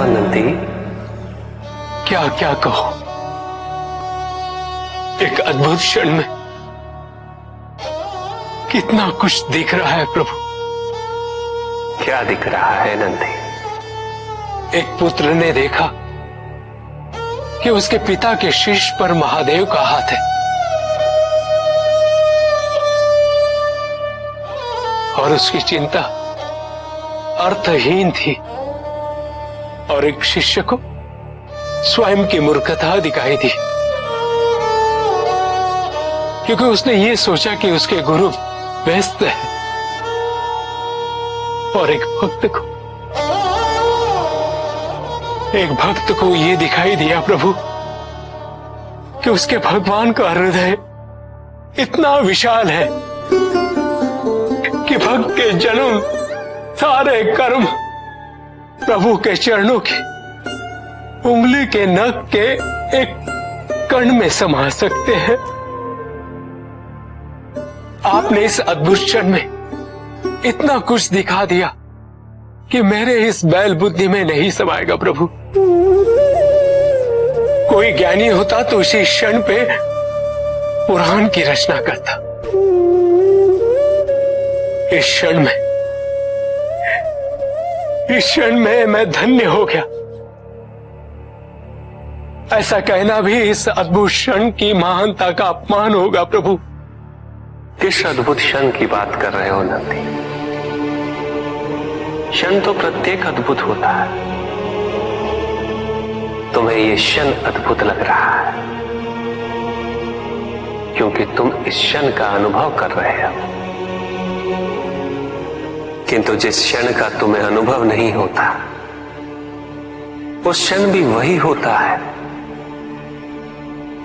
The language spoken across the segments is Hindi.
हुआ नंदी? क्या क्या कहो, एक अद्भुत क्षण में कितना कुछ दिख रहा है प्रभु। क्या दिख रहा है नंदी? एक पुत्र ने देखा कि उसके पिता के शीश पर महादेव का हाथ है और उसकी चिंता अर्थहीन थी, और एक शिष्य को स्वयं की मूर्खता दिखाई दी, क्योंकि उसने ये सोचा कि उसके गुरु व्यस्त है, और एक भक्त को ये दिखाई दिया प्रभु कि उसके भगवान का हृदय इतना विशाल है कि भक्त के जन्म सारे कर्म प्रभु के चरणों की उंगली के नख के एक कण में समा सकते हैं। आपने इस अद्भुत क्षण में इतना कुछ दिखा दिया कि मेरे इस बैल बुद्धि में नहीं समाएगा प्रभु। कोई ज्ञानी होता तो इसी क्षण पे पुराण की रचना करता। इस क्षण में मैं धन्य हो गया। ऐसा कहना भी इस अद्भुत क्षण की महानता का अपमान होगा प्रभु। किस अद्भुत क्षण की बात कर रहे हो नंदी? क्षण तो प्रत्येक अद्भुत होता है। तुम्हें यह क्षण अद्भुत लग रहा है क्योंकि तुम इस क्षण का अनुभव कर रहे हो, किंतु जिस क्षण का तुम्हें अनुभव नहीं होता उस क्षण भी वही होता है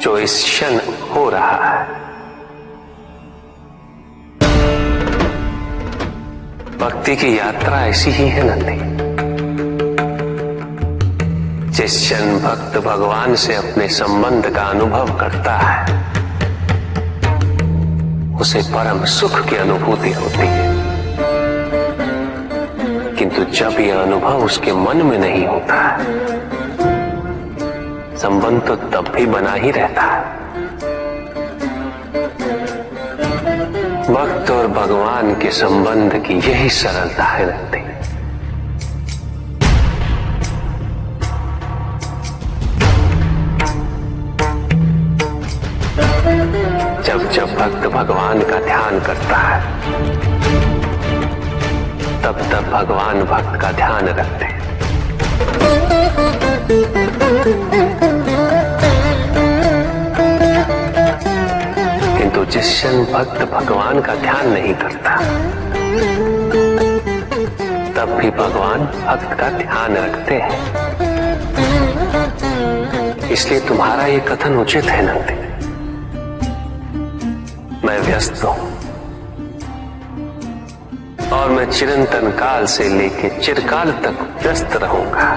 जो इस क्षण हो रहा है। भक्ति की यात्रा ऐसी ही है नंदी। जिस क्षण भक्त भगवान से अपने संबंध का अनुभव करता है उसे परम सुख की अनुभूति होती है, किंतु जब यह अनुभव उसके मन में नहीं होता है, संबंध तो तब भी बना ही रहता है। भक्त और भगवान के संबंध की यही सरलता है नंदी। जब जब भक्त भगवान का ध्यान करता है तब तब भगवान भक्त का ध्यान रखते हैं। किंतु जिस क्षण भक्त भगवान का ध्यान नहीं करता तब भी भगवान भक्त का ध्यान रखते हैं। इसलिए तुम्हारा ये कथन उचित है नंदी। मैं व्यस्त हूं और मैं चिरंतन काल से लेकर चिरकाल तक व्यस्त रहूंगा।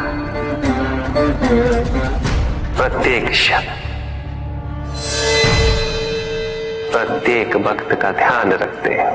प्रत्येक क्षण प्रत्येक भक्त का ध्यान रखते हैं।